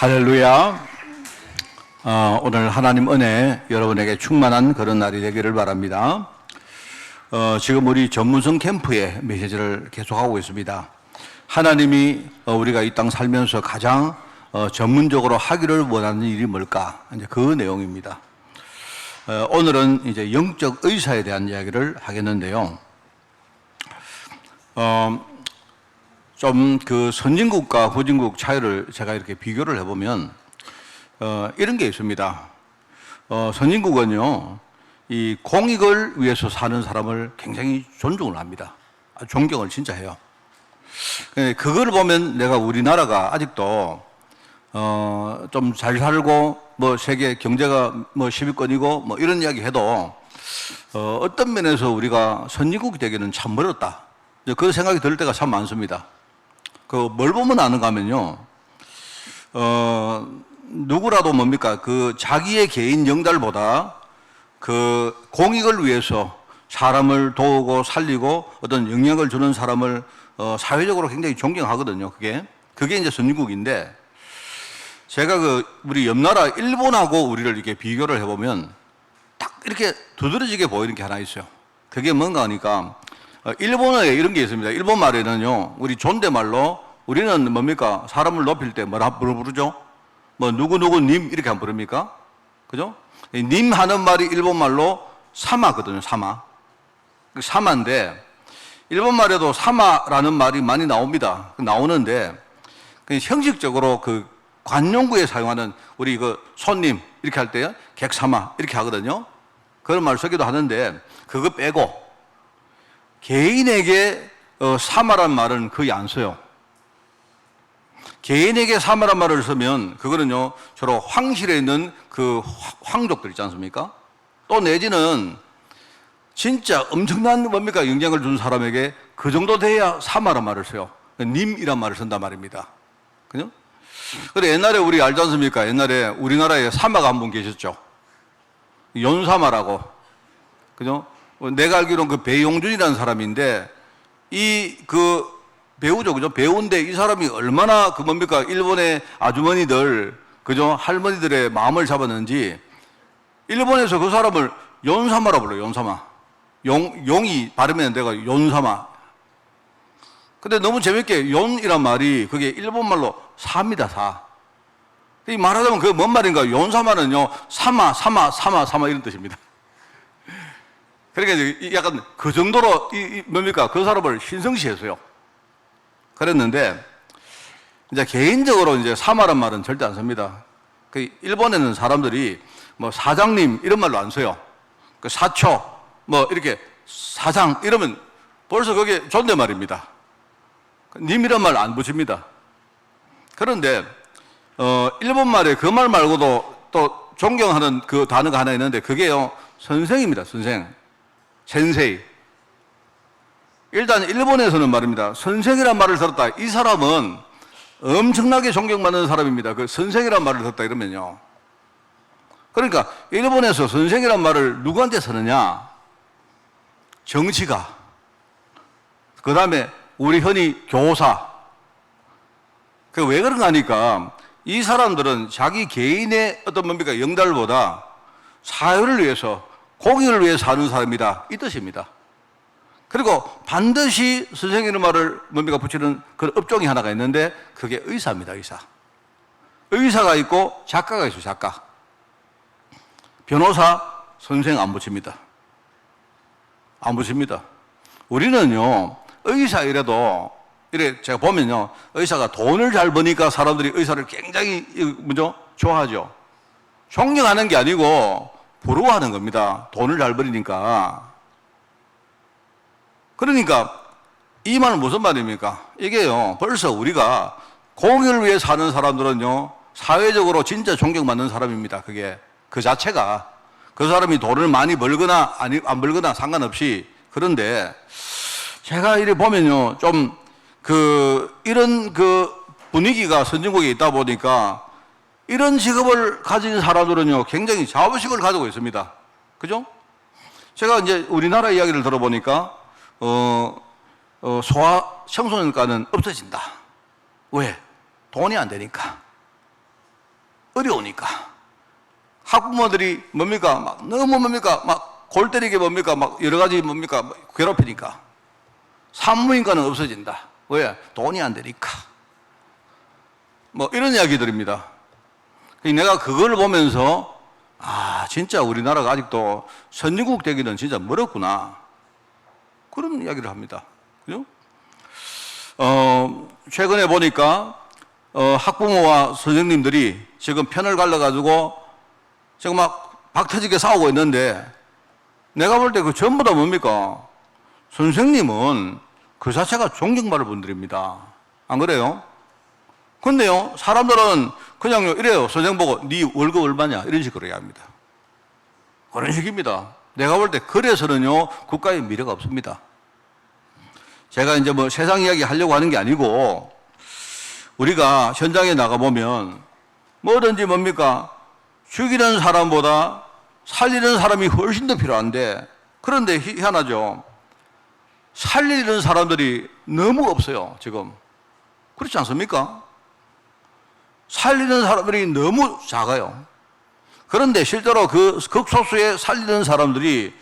할렐루야. 오늘 하나님 은혜 여러분에게 충만한 그런 날이 되기를 바랍니다. 지금 우리 전문성 캠프의 메시지를 계속하고 있습니다. 하나님이 우리가 이 땅 살면서 가장 전문적으로 하기를 원하는 일이 뭘까? 이제 그 내용입니다. 오늘은 이제 영적 의사에 대한 이야기를 하겠는데요. 좀 그 선진국과 후진국 차이를 제가 이렇게 비교를 해보면 이런 게 있습니다. 선진국은요, 이 공익을 위해서 사는 사람을 굉장히 존중을 합니다. 존경을 진짜 해요. 그걸 보면 내가 우리나라가 아직도 좀 잘 살고 뭐 세계 경제가 뭐 10위권이고 뭐 이런 이야기 해도 어떤 면에서 우리가 선진국이 되기는 참 멀었다. 그 생각이 들 때가 참 많습니다. 뭘 보면 아는가 하면요, 누구라도 뭡니까? 그 자기의 개인 영달보다 그 공익을 위해서 사람을 도우고 살리고 어떤 영향을 주는 사람을 사회적으로 굉장히 존경하거든요. 그게 이제 선진국인데, 제가 우리 옆나라 일본하고 우리를 이렇게 비교를 해보면 딱 이렇게 두드러지게 보이는 게 하나 있어요. 그게 뭔가 하니까, 일본어에 이런 게 있습니다. 일본 말에는요, 우리 존댓말로 우리는 뭡니까? 사람을 높일 때 뭐라 부르죠? 뭐 누구누구님 이렇게 안 부릅니까? 그죠? 님 하는 말이 일본 말로 사마거든요. 사마인데, 일본 말에도 사마라는 말이 많이 나옵니다. 나오는데 형식적으로 그 관용구에 사용하는 우리 손님 이렇게 할 때 객사마 이렇게 하거든요. 그런 말 쓰기도 하는데, 그거 빼고 개인에게 사마란 말은 거의 안 써요. 개인에게 사마란 말을 쓰면 그거는요, 주로 황실에 있는 그 황족들 있지 않습니까? 또 내지는 진짜 엄청난 뭡니까? 영향을 준 사람에게 그 정도 돼야 사마란 말을 써요. 님이란 말을 쓴단 말입니다. 그죠? 근데 옛날에 우리 알지 않습니까? 옛날에 우리나라에 사마가 한 분 계셨죠. 연사마라고. 그죠? 내가 알기로는 그 배용준이라는 사람인데, 배우죠, 그죠? 배우인데 이 사람이 얼마나 뭡니까? 일본의 아주머니들, 그죠? 할머니들의 마음을 잡았는지, 일본에서 그 사람을 연사마라 불러요, 연사마. 용이 발음이 내가 연사마. 근데 너무 재밌게 연이란 말이 그게 일본말로 사입니다, 사. 이 말하자면 그게 뭔 말인가? 연사마는요, 사마 이런 뜻입니다. 그러니까 약간 그 정도로 뭡니까? 그 사람을 신성시했어요. 그랬는데, 이제 개인적으로 이제 사마란 말은 절대 안 씁니다. 일본에는 사람들이 뭐 사장님 이런 말로 안 써요. 사초, 뭐 이렇게 사장 이러면 벌써 그게 존댓말입니다. 님이란 말 안 붙입니다. 그런데, 일본 말에 그 말 말고도 또 존경하는 그 단어가 하나 있는데, 그게요, 선생입니다, 선생. 센세이. 일단 일본에서는 말입니다, 선생이란 말을 들었다, 이 사람은 엄청나게 존경받는 사람입니다. 그 선생이란 말을 듣다 이러면요. 그러니까 일본에서 선생이란 말을 누구한테 쓰느냐? 정치가, 그 다음에 우리 흔히 교사. 왜 그런가 하니까 이 사람들은 자기 개인의 어떤 뭡니까? 영달보다 사회를 위해서, 공익을 위해 사는 사람이다, 이 뜻입니다. 그리고 반드시 선생님의 말을 뭡니까? 붙이는 그런 업종이 하나가 있는데, 그게 의사입니다, 의사. 의사가 있고 작가가 있어요, 작가. 변호사, 선생 안 붙입니다. 안 붙입니다. 우리는요, 의사 이래도, 이래 제가 보면요, 의사가 돈을 잘 버니까 사람들이 의사를 굉장히 좋아하죠. 존경하는 게 아니고 부러워하는 겁니다. 돈을 잘 버리니까. 그러니까 이 말은 무슨 말입니까? 이게요, 벌써 우리가 공익을 위해 사는 사람들은요, 사회적으로 진짜 존경받는 사람입니다. 그게 그 자체가, 그 사람이 돈을 많이 벌거나 안 벌거나 상관없이. 그런데 제가 이래 보면요, 좀 이런 분위기가 선진국에 있다 보니까 이런 직업을 가진 사람들은요, 굉장히 자부심을 가지고 있습니다. 그죠? 제가 이제 우리나라 이야기를 들어보니까, 청소년과는 없어진다. 왜? 돈이 안 되니까. 어려우니까. 학부모들이 뭡니까? 막 너무 뭡니까? 막 골 때리게 뭡니까? 막 여러 가지 뭡니까? 막 괴롭히니까. 산부인과는 없어진다. 왜? 돈이 안 되니까. 뭐 이런 이야기들입니다. 내가 그걸 보면서 아, 진짜 우리나라가 아직도 선진국 되기는 진짜 멀었구나. 그런 이야기를 합니다. 그죠? 최근에 보니까, 학부모와 선생님들이 지금 편을 갈라가지고 지금 막 박터지게 싸우고 있는데 내가 볼 때 그 전부 다 뭡니까? 선생님은 그 자체가 존경받을 분들입니다. 안 그래요? 근데요, 사람들은 그냥 이래요. 선생 보고, 네 월급 얼마냐? 이런 식으로 이야기합니다. 그런 식입니다. 내가 볼 때, 그래서는요, 국가의 미래가 없습니다. 제가 이제 뭐 세상 이야기 하려고 하는 게 아니고, 우리가 현장에 나가보면, 뭐든지 뭡니까? 죽이는 사람보다 살리는 사람이 훨씬 더 필요한데, 그런데 희한하죠. 살리는 사람들이 너무 없어요, 지금. 그렇지 않습니까? 살리는 사람들이 너무 작아요. 그런데 실제로 그 극소수의 살리는 사람들이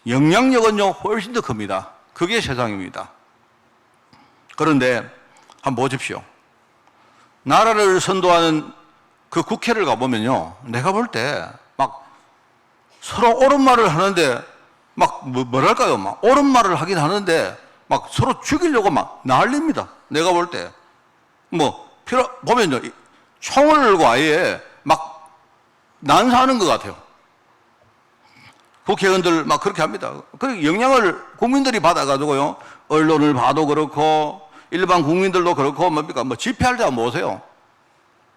영향력은요, 훨씬 더 큽니다. 그게 세상입니다. 그런데 한번 보십시오. 나라를 선도하는 그 국회를 가보면요, 내가 볼 때 막 서로 옳은 말을 하는데 막 뭐랄까요, 막 옳은 말을 하긴 하는데 막 서로 죽이려고 막 난립니다. 내가 볼 때 뭐 보면요, 총을 들고 아예 막 난사하는 것 같아요. 국회의원들 막 그렇게 합니다. 그 영향을 국민들이 받아가지고요, 언론을 봐도 그렇고 일반 국민들도 그렇고 뭡니까, 뭐 집회할 때 한번 보세요.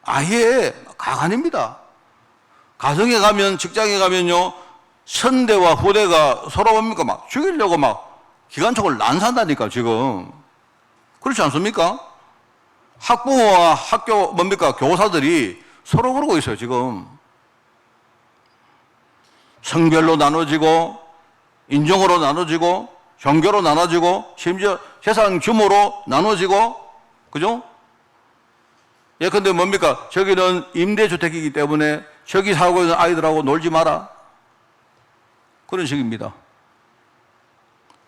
아예 가관입니다. 가정에 가면, 직장에 가면요, 선대와 후대가 서로 뭡니까, 막 죽이려고 막 기관총을 난사한다니까, 지금. 그렇지 않습니까? 학부모와 학교 뭡니까, 교사들이 서로 그러고 있어요, 지금. 성별로 나눠지고, 인종으로 나눠지고, 종교로 나눠지고, 심지어 재산 규모로 나눠지고, 그죠? 예컨대 뭡니까? 저기는 임대주택이기 때문에 저기 살고 있는 아이들하고 놀지 마라. 그런 식입니다.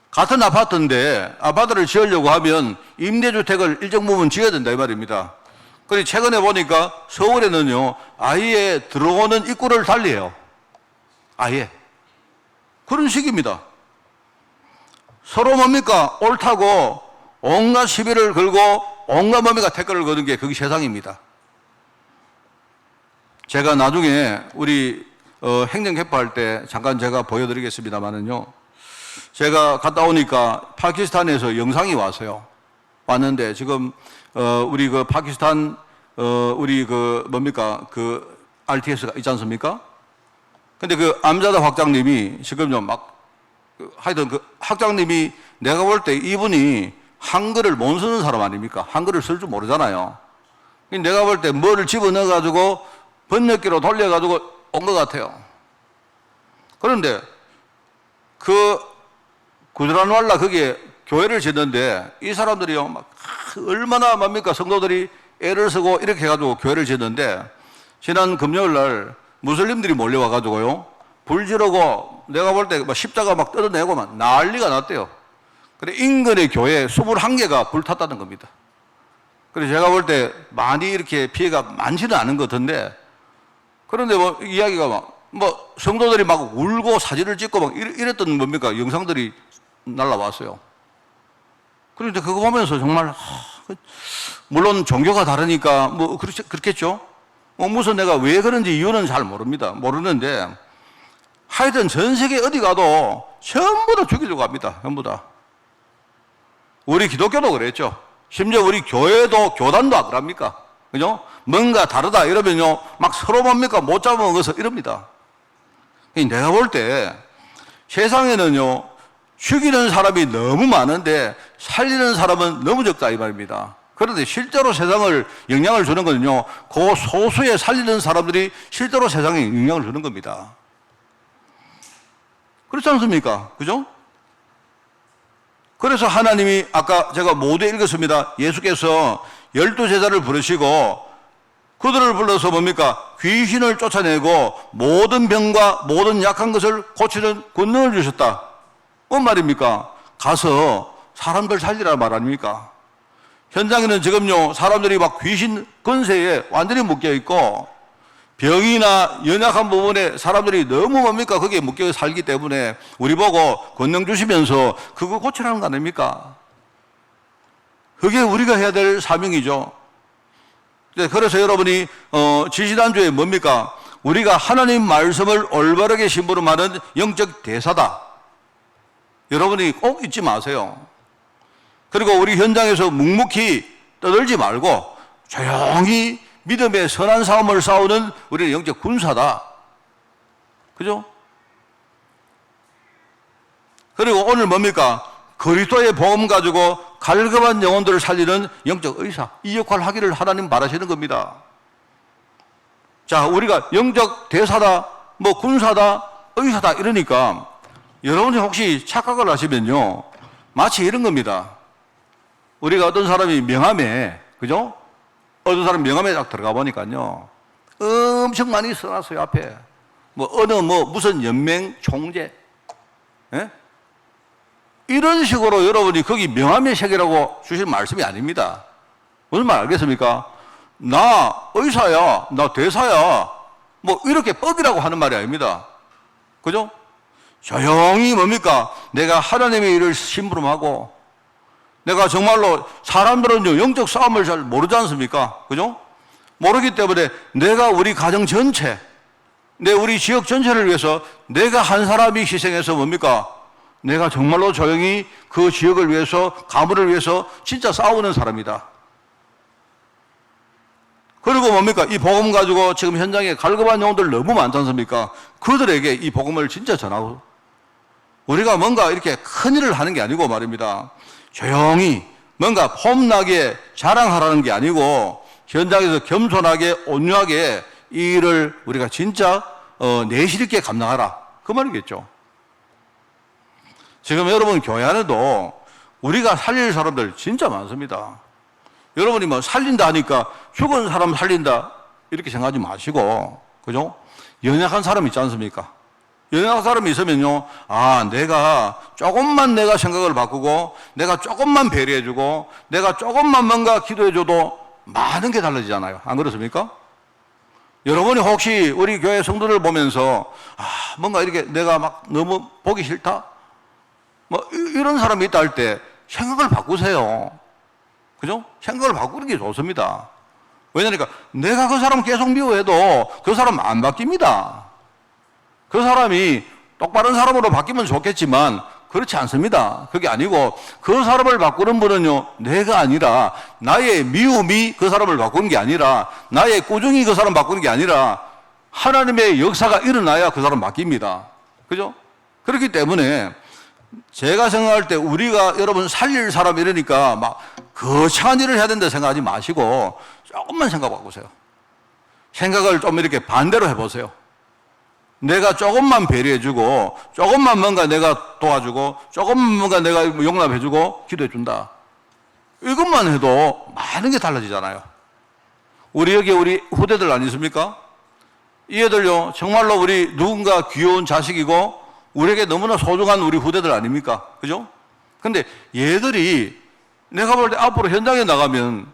같은 아파트인데 아파트를 지으려고 하면 임대주택을 일정 부분 지어야 된다 이 말입니다. 그리고 최근에 보니까 서울에는요, 아예 들어오는 입구를 달리해요. 아예. 그런 식입니다. 서로 뭡니까? 옳다고 온갖 시비를 걸고 온갖 뭡니까? 댓글을 거는 게 그게 세상입니다. 제가 나중에 우리 행정 개포할 때 잠깐 제가 보여드리겠습니다만은요, 제가 갔다 오니까 파키스탄에서 영상이 왔어요. 왔는데 지금 우리 그 파키스탄 우리 그 뭡니까, 그 RTS가 있지 않습니까? 근데 그 암자다 학장님이 지금요 막 하여튼 그 학장님이 내가 볼 때 이분이 한글을 못 쓰는 사람 아닙니까? 한글을 쓸 줄 모르잖아요. 내가 볼 때 뭐를 집어넣어 가지고 번역기로 돌려 가지고 온 것 같아요. 그런데 그 구드란왈라 거기에 교회를 짓는데 이 사람들이요 막 얼마나 뭡니까, 성도들이 애를 쓰고 이렇게 해가지고 교회를 짓는데 지난 금요일 날 무슬림들이 몰려와 가지고요 불 지르고 내가 볼 때 십자가 막 뜯어내고 막 난리가 났대요. 그래 인근의 교회 21개가 불 탔다는 겁니다. 그래서 제가 볼 때 많이 이렇게 피해가 많지는 않은 것 같은데, 그런데 뭐 이야기가 뭐 성도들이 막 울고 사진을 찍고 막 이랬던 뭡니까 영상들이 날라왔어요. 그런데 그거 보면서 정말 물론 종교가 다르니까 뭐 그렇겠죠. 무슨 내가 왜 그런지 이유는 잘 모르는데 하여튼 전 세계 어디 가도 전부 다 죽이려고 합니다. 전부 다. 우리 기독교도 그랬죠. 심지어 우리 교회도 교단도 그럽니까? 그죠? 뭔가 다르다 이러면요 막 서로 뭡니까 못 잡아먹어서 이럽니다. 내가 볼 때 세상에는요 죽이는 사람이 너무 많은데 살리는 사람은 너무 적다 이 말입니다. 그런데 실제로 세상을 영향을 주는 거는요 그 소수의 살리는 사람들이 실제로 세상에 영향을 주는 겁니다. 그렇지 않습니까? 그죠? 그래서 하나님이 아까 제가 모두 읽었습니다. 예수께서 12제자를 부르시고 그들을 불러서 뭡니까? 귀신을 쫓아내고 모든 병과 모든 약한 것을 고치는 권능을 주셨다. 뭔 말입니까? 가서 사람들 살리라 말 아닙니까? 현장에는 지금요, 사람들이 막 귀신 근세에 완전히 묶여 있고, 병이나 연약한 부분에 사람들이 너무 뭡니까? 거기에 묶여 살기 때문에 우리 보고 권능 주시면서 그거 고치라는 거 아닙니까? 그게 우리가 해야 될 사명이죠. 그래서 여러분이 지지난주에 뭡니까? 우리가 하나님 말씀을 올바르게 심부름하는 영적 대사다. 여러분이 꼭 잊지 마세요. 그리고 우리 현장에서 묵묵히 떠들지 말고 조용히 믿음의 선한 싸움을 싸우는 우리는 영적 군사다. 그죠? 그리고 오늘 뭡니까? 그리스도의 복음 가지고 갈급한 영혼들을 살리는 영적 의사. 이 역할을 하기를 하나님 바라시는 겁니다. 자, 우리가 영적 대사다, 뭐 군사다, 의사다 이러니까 여러분이 혹시 착각을 하시면요. 마치 이런 겁니다. 우리가 어떤 사람이 명함에, 그죠? 어떤 사람 명함에 딱 들어가 보니까요. 엄청 많이 써놨어요, 앞에. 무슨 연맹 총재. 예? 이런 식으로 여러분이 거기 명함의 색이라고 주신 말씀이 아닙니다. 무슨 말 알겠습니까? 나 의사야, 나 대사야, 이렇게 뻑이라고 하는 말이 아닙니다. 그죠? 조용히 뭡니까? 내가 하나님의 일을 심부름하고, 내가 정말로 사람들은요, 영적 싸움을 잘 모르지 않습니까? 그죠? 모르기 때문에 내가 우리 가정 전체, 우리 지역 전체를 위해서 내가 한 사람이 희생해서 뭡니까? 내가 정말로 조용히 그 지역을 위해서, 가문을 위해서 진짜 싸우는 사람이다. 그리고 뭡니까? 이 복음 가지고 지금 현장에 갈급한 영혼들 너무 많지 않습니까? 그들에게 이 복음을 진짜 전하고, 우리가 뭔가 이렇게 큰 일을 하는 게 아니고 말입니다. 조용히 뭔가 폼나게 자랑하라는 게 아니고 현장에서 겸손하게 온유하게 이 일을 우리가 진짜 내실 있게 감당하라. 그 말이겠죠. 지금 여러분 교회 안에도 우리가 살릴 사람들 진짜 많습니다. 여러분이 살린다 하니까 죽은 사람 살린다 이렇게 생각하지 마시고, 그죠? 연약한 사람 있지 않습니까? 연약한 사람이 있으면요, 내가 조금만 내가 생각을 바꾸고, 내가 조금만 배려해주고, 내가 조금만 뭔가 기도해줘도 많은 게 달라지잖아요. 안 그렇습니까? 여러분이 혹시 우리 교회 성도들 보면서, 뭔가 이렇게 내가 막 너무 보기 싫다? 이런 사람이 있다 할 때 생각을 바꾸세요. 그죠? 생각을 바꾸는 게 좋습니다. 왜냐니까 내가 그 사람 계속 미워해도 그 사람 안 바뀝니다. 그 사람이 똑바른 사람으로 바뀌면 좋겠지만 그렇지 않습니다. 그게 아니고 그 사람을 바꾸는 분은요, 내가 아니라 나의 미움이 그 사람을 바꾸는 게 아니라 나의 꾸중이 그 사람 바꾸는 게 아니라 하나님의 역사가 일어나야 그 사람 바뀝니다. 그죠? 그렇기 때문에 제가 생각할 때 우리가 여러분 살릴 사람 이러니까 막 거창한 일을 해야 된다 생각하지 마시고 조금만 생각 바꾸세요. 생각을 좀 이렇게 반대로 해보세요. 내가 조금만 배려해주고, 조금만 뭔가 내가 도와주고, 조금만 뭔가 내가 용납해주고, 기도해준다. 이것만 해도 많은 게 달라지잖아요. 우리 후대들 아니십니까? 이 애들요, 정말로 우리 누군가 귀여운 자식이고, 우리에게 너무나 소중한 우리 후대들 아닙니까? 그죠? 근데 얘들이 내가 볼 때 앞으로 현장에 나가면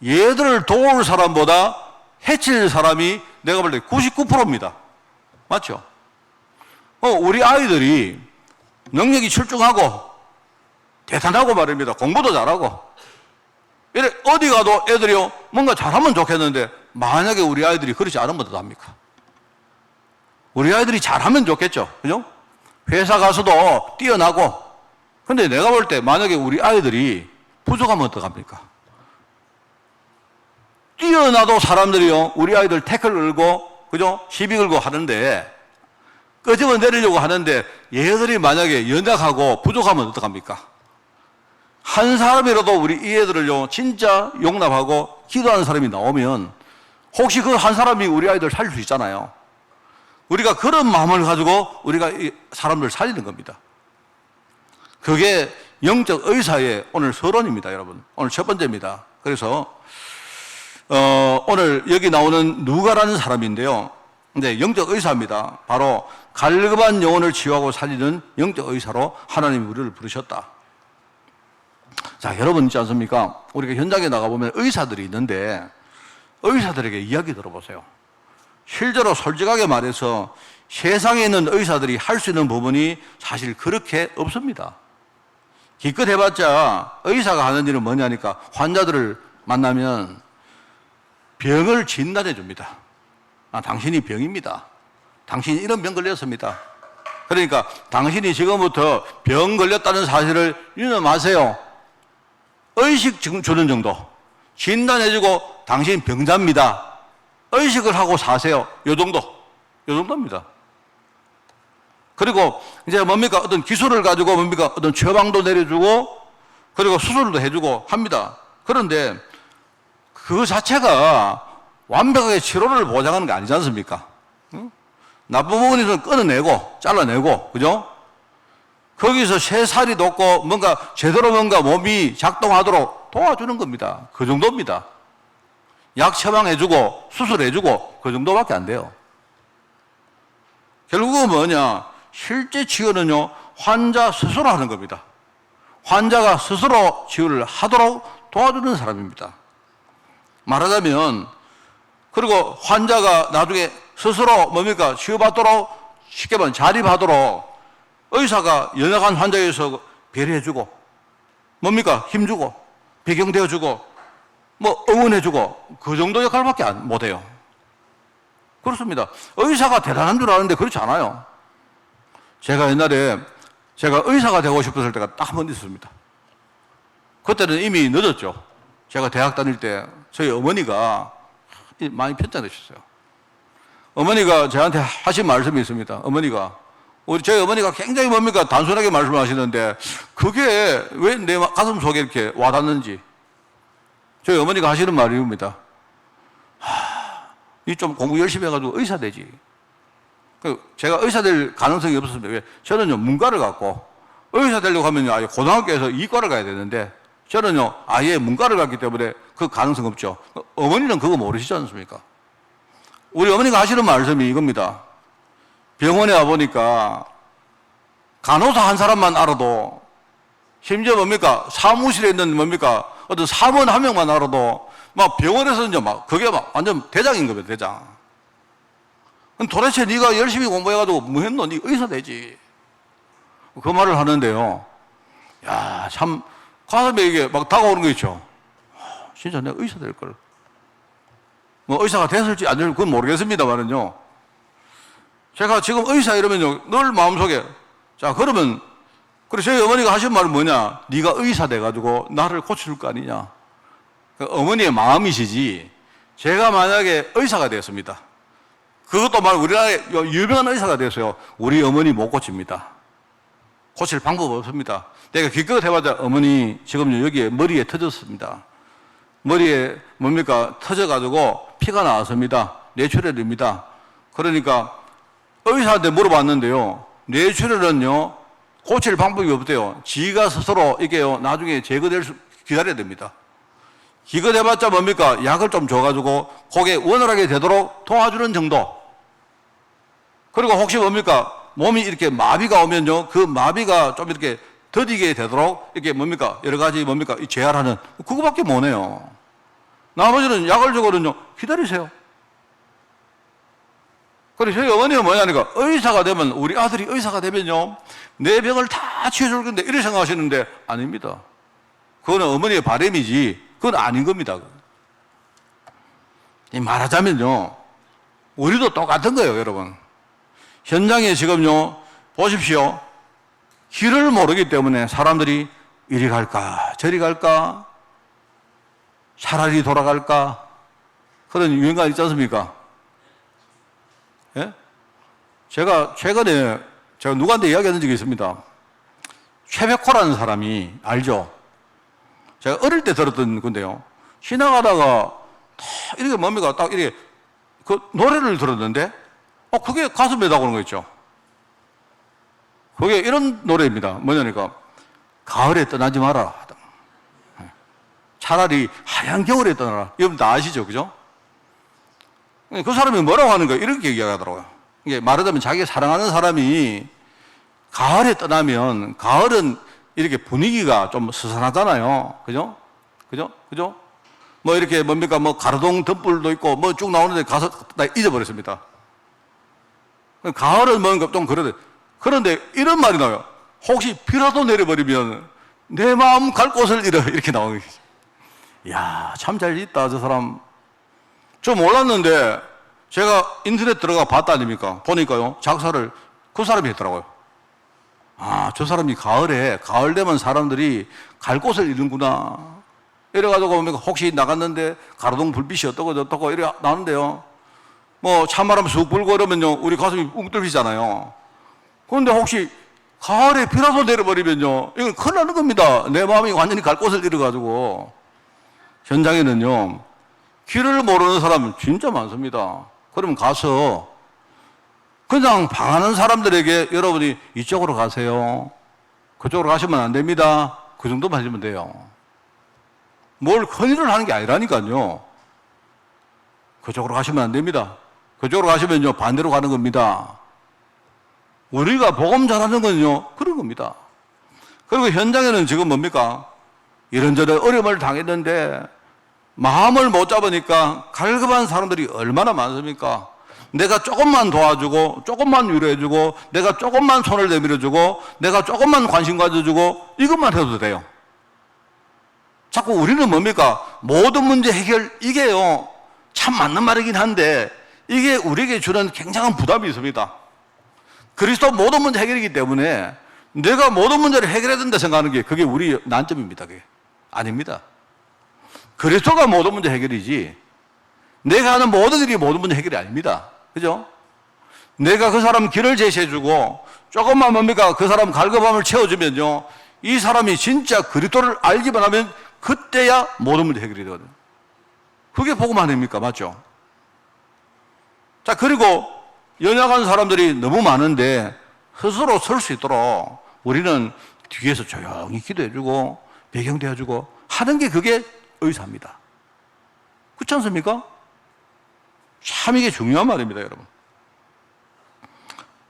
얘들을 도울 사람보다 해칠 사람이 내가 볼 때 99%입니다. 맞죠? 우리 아이들이 능력이 출중하고 대단하고 말입니다. 공부도 잘하고. 이래 어디 가도 애들이요, 뭔가 잘하면 좋겠는데 만약에 우리 아이들이 그렇지 않으면 어떡합니까? 우리 아이들이 잘하면 좋겠죠. 그죠? 회사 가서도 뛰어나고. 근데 내가 볼 때 만약에 우리 아이들이 부족하면 어떡합니까? 뛰어나도 사람들이요, 우리 아이들 태클 걸고, 그죠? 시비 걸고 하는데, 끄집어 내리려고 하는데, 얘들이 만약에 연약하고 부족하면 어떡합니까? 한 사람이라도 우리 이 애들을요, 진짜 용납하고 기도하는 사람이 나오면, 혹시 그 한 사람이 우리 아이들 살릴 수 있잖아요. 우리가 그런 마음을 가지고 우리가 이 사람들 살리는 겁니다. 그게 영적 의사의 오늘 서론입니다, 여러분. 오늘 첫 번째입니다. 그래서 오늘 여기 나오는 누가라는 사람인데요. 근데 영적 의사입니다. 바로 갈급한 영혼을 치유하고 살리는 영적 의사로 하나님이 우리를 부르셨다. 자, 여러분 있지 않습니까? 우리가 현장에 나가보면 의사들이 있는데 의사들에게 이야기 들어보세요. 실제로 솔직하게 말해서 세상에 있는 의사들이 할 수 있는 부분이 사실 그렇게 없습니다. 기껏 해봤자 의사가 하는 일은 뭐냐니까 환자들을 만나면 병을 진단해 줍니다. 아, 당신이 병입니다. 당신이 이런 병 걸렸습니다. 그러니까 당신이 지금부터 병 걸렸다는 사실을 유념하세요. 의식 주는 정도. 진단해주고 당신 병자입니다. 의식을 하고 사세요. 요 정도. 요 정도입니다. 그리고 이제 뭡니까? 어떤 기술을 가지고 뭡니까? 어떤 처방도 내려주고 그리고 수술도 해주고 합니다. 그런데 그 자체가 완벽하게 치료를 보장하는 게 아니지 않습니까? 응? 나쁜 부분이 좀 끊어내고 잘라내고 그죠? 거기서 새살이 돋고 뭔가 제대로 뭔가 몸이 작동하도록 도와주는 겁니다. 그 정도입니다. 약 처방해주고 수술해주고 그 정도밖에 안 돼요. 결국은 뭐냐? 실제 치유는요, 환자 스스로 하는 겁니다. 환자가 스스로 치유를 하도록 도와주는 사람입니다. 말하자면, 그리고 환자가 나중에 스스로 뭡니까? 치유받도록, 쉽게 말하면 자립하도록 의사가 연약한 환자에서 배려해주고, 뭡니까? 힘주고, 배경되어주고, 뭐 응원해주고, 그 정도 역할밖에 못해요. 그렇습니다. 의사가 대단한 줄 아는데 그렇지 않아요. 제가 옛날에 제가 의사가 되고 싶었을 때가 딱 한 번 있었습니다. 그때는 이미 늦었죠. 제가 대학 다닐 때 저희 어머니가 많이 편찮으셨어요. 어머니가 저한테 하신 말씀이 있습니다. 어머니가 저희 어머니가 굉장히 뭡니까 단순하게 말씀하시는데 그게 왜 내 가슴 속에 이렇게 와닿는지 저희 어머니가 하시는 말입니다. 이 좀 공부 열심히 해가지고 의사 되지. 제가 의사 될 가능성이 없었습니다. 왜? 저는요 문과를 갖고 의사 되려고 하면 아예 고등학교에서 이과를 가야 되는데 저는요 아예 문과를 갔기 때문에 그 가능성 없죠. 어머니는 그거 모르시지 않습니까? 우리 어머니가 하시는 말씀이 이겁니다. 병원에 와보니까 간호사 한 사람만 알아도 심지어 뭡니까 사무실에 있는 뭡니까 어떤 사원 한 명만 알아도 막 병원에서는요 막 그게 막 완전 대장인 겁니다. 대장. 도대체 네가 열심히 공부해가지고 뭐 했노? 네 의사 되지. 그 말을 하는데요. 야, 참 가슴에 이게 막 다가오는 거 있죠. 진짜 내가 의사 될 걸. 뭐 의사가 됐을지 안 될지 그건 모르겠습니다만은요. 제가 지금 의사 이러면요 늘 마음속에 자 그러면 그래 저희 어머니가 하신 말은 뭐냐? 네가 의사 돼가지고 나를 고쳐줄 거 아니냐? 그 어머니의 마음이시지. 제가 만약에 의사가 되었습니다. 그것도 말고 우리나라에 유명한 의사가 됐어요. 우리 어머니 못 고칩니다. 고칠 방법 없습니다. 내가 기껏 해봤자 어머니 지금 여기에 머리에 터졌습니다. 머리에 뭡니까 터져가지고 피가 나왔습니다. 뇌출혈입니다. 그러니까 의사한테 물어봤는데요. 뇌출혈은요 고칠 방법이 없대요. 지가 스스로 이게요 나중에 제거될 수 기다려야 됩니다. 기껏 해봤자 뭡니까 약을 좀 줘가지고 그게 원활하게 되도록 도와주는 정도. 그리고 혹시 뭡니까 몸이 이렇게 마비가 오면요 그 마비가 좀 이렇게 더디게 되도록 이렇게 뭡니까 여러 가지 뭡니까 재활하는 그거밖에 못해요. 나머지는 약을 주거든요. 기다리세요. 그래서 저희 어머니는 뭐냐니까 의사가 되면 우리 아들이 의사가 되면요 내 병을 다 치워줄 건데 이렇게 생각하시는데 아닙니다. 그거는 어머니의 바람이지 그건 아닌 겁니다. 말하자면요 우리도 똑같은 거예요. 여러분 현장에 지금요 보십시오. 길을 모르기 때문에 사람들이 이리 갈까 저리 갈까 차라리 돌아갈까 그런 유행가 있지 않습니까? 예? 제가 최근에 제가 누구한테 이야기한 적이 있습니다. 최백호라는 사람이 알죠? 제가 어릴 때 들었던 건데요. 지나가다가 이렇게 뭡니까 딱 이렇게 그 노래를 들었는데 그게 가슴에 다가오는 거 있죠. 그게 이런 노래입니다. 뭐냐니까 가을에 떠나지 마라. 차라리 하얀 겨울에 떠나라. 여러분 다 아시죠? 그죠? 그 사람이 뭐라고 하는 거예요? 이렇게 얘기하더라고요. 이게 말하자면 자기가 사랑하는 사람이 가을에 떠나면, 가을은 이렇게 분위기가 좀 스산하잖아요. 그죠? 그죠? 그죠? 뭐 이렇게 뭡니까? 뭐 가로등 덤불도 있고 뭐 쭉 나오는데 가서 다 잊어버렸습니다. 가을은 뭔가 좀 그러대. 그런데 이런 말이 나와요. 혹시 비라도 내려버리면 내 마음 갈 곳을 잃어. 이렇게 나오는 거죠. 이야, 참 잘 있다, 저 사람. 저 몰랐는데 제가 인터넷 들어가 봤다 아닙니까? 보니까요, 작사를 그 사람이 했더라고요. 아, 저 사람이 가을에, 가을 되면 사람들이 갈 곳을 잃는구나. 이래가지고 혹시 나갔는데 가로등 불빛이 어떠고 저떠고 이래 나오는데요. 뭐 찬바람 쑥 불고 이러면요, 우리 가슴이 웅뚫리잖아요. 그런데 혹시 가을에 비라도 내려버리면요, 이건 큰일 나는 겁니다. 내 마음이 완전히 갈 곳을 잃어가지고. 현장에는요, 길을 모르는 사람은 진짜 많습니다. 그러면 가서 그냥 방하는 사람들에게 여러분이 이쪽으로 가세요. 그쪽으로 가시면 안 됩니다. 그 정도만 하시면 돼요. 뭘 큰일을 하는 게 아니라니까요. 그쪽으로 가시면 안 됩니다. 그쪽으로 가시면요, 반대로 가는 겁니다. 우리가 복음 전하는 건요, 그런 겁니다. 그리고 현장에는 지금 뭡니까? 이런저런 어려움을 당했는데 마음을 못 잡으니까 갈급한 사람들이 얼마나 많습니까? 내가 조금만 도와주고, 조금만 위로해주고, 내가 조금만 손을 내밀어주고, 내가 조금만 관심 가져주고, 이것만 해도 돼요. 자꾸 우리는 뭡니까? 모든 문제 해결, 이게요, 참 맞는 말이긴 한데, 이게 우리에게 주는 굉장한 부담이 있습니다. 그리스도 모든 문제 해결이기 때문에 내가 모든 문제를 해결해야 된다 생각하는 게 그게 우리 난점입니다. 그게 아닙니다. 그리스도가 모든 문제 해결이지 내가 하는 모든 일이 모든 문제 해결이 아닙니다. 그죠? 내가 그 사람 길을 제시해주고 조금만 뭡니까? 그 사람 갈급함을 채워주면요, 이 사람이 진짜 그리스도를 알기만 하면 그때야 모든 문제 해결이 되거든요. 그게 복음 아닙니까? 맞죠? 자, 그리고 연약한 사람들이 너무 많은데 스스로 설 수 있도록 우리는 뒤에서 조용히 기도해주고 배경되어주고 하는 게 그게 의사입니다. 그렇지 않습니까? 참 이게 중요한 말입니다, 여러분.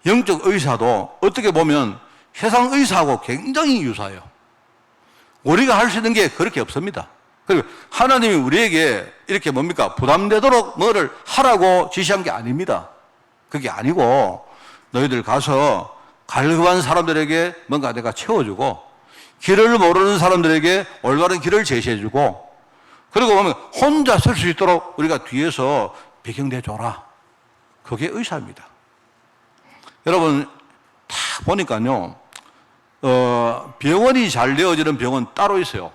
영적 의사도 어떻게 보면 세상 의사하고 굉장히 유사해요. 우리가 할 수 있는 게 그렇게 없습니다. 그리고 하나님이 우리에게 이렇게 뭡니까? 부담되도록 뭐를 하라고 지시한 게 아닙니다. 그게 아니고 너희들 가서 갈급한 사람들에게 뭔가 내가 채워주고 길을 모르는 사람들에게 올바른 길을 제시해주고 그리고 보면 혼자 설 수 있도록 우리가 뒤에서 배경대줘라. 그게 의사입니다. 여러분 다 보니까요, 병원이 잘 되어지는 병원 따로 있어요.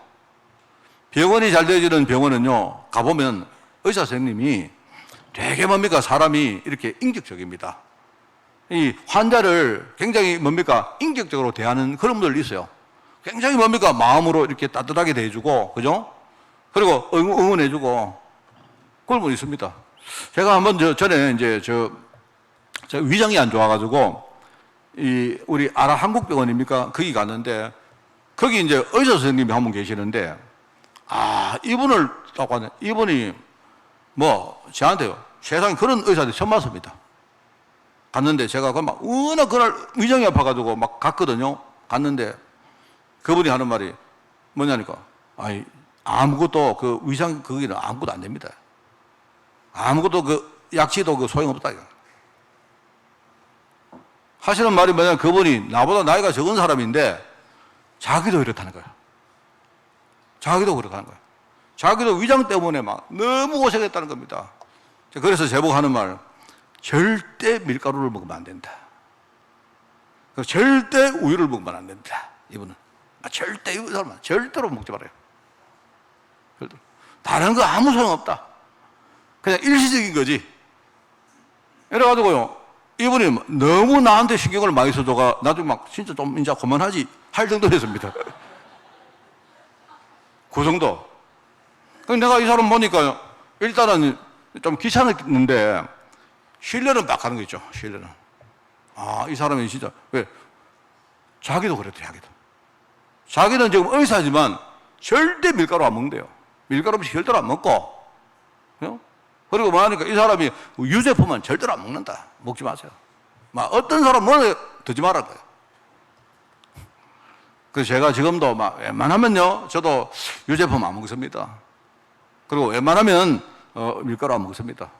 병원이 잘 되어지는 병원은요, 가보면 의사 선생님이 되게 뭡니까? 사람이 이렇게 인격적입니다. 이 환자를 굉장히 뭡니까? 인격적으로 대하는 그런 분들이 있어요. 굉장히 뭡니까? 마음으로 이렇게 따뜻하게 대해주고, 그죠? 그리고 응원해주고, 그런 분이 있습니다. 제가 한번 전에 이제 제가 위장이 안 좋아가지고, 우리 아라 한국병원입니까? 거기 갔는데, 거기 이제 의사 선생님이 한 분 계시는데, 이분을 딱 봤네. 이분이 저한테요. 세상에 그런 의사들이 처음 봤습니다. 갔는데 제가 워낙 그날 위장이 아파가지고 막 갔거든요. 갔는데 그분이 하는 말이 뭐냐니까, 아무것도 그 위장 거기는 아무것도 안 됩니다. 아무것도 그 약치도 그 소용없다. 하시는 말이 뭐냐면 그분이 나보다 나이가 적은 사람인데 자기도 이렇다는 거야. 자기도 그렇다는 거야. 자기도 위장 때문에 막 너무 고생했다는 겁니다. 그래서 제보고 하는 말, 절대 밀가루를 먹으면 안 된다. 절대 우유를 먹으면 안 된다. 이분은. 절대, 이 사람은 절대로 먹지 말아요. 절대로. 다른 거 아무 소용없다. 그냥 일시적인 거지. 이래가지고요, 이분이 너무 나한테 신경을 많이 써줘가 나중에 막 진짜 좀 이제 그만하지 할 정도였습니다. 그 정도. 내가 이 사람 보니까 일단은 좀 귀찮았는데 신뢰는 막 가는 거 있죠. 신뢰는. 이 사람이 진짜 왜? 자기도 그랬대. 자기는 지금 의사지만 절대 밀가루 안 먹는데요. 밀가루 음식 절대로 안 먹고, 어? 그리고 뭐 하니까 이 사람이 유제품은 절대로 안 먹는다. 먹지 마세요. 막 어떤 사람 뭐 드지 말라는 거예요. 그래서 제가 지금도 막 웬만하면요, 저도 유제품 안 먹습니다. 그리고 웬만하면 밀가루 안 먹습니다.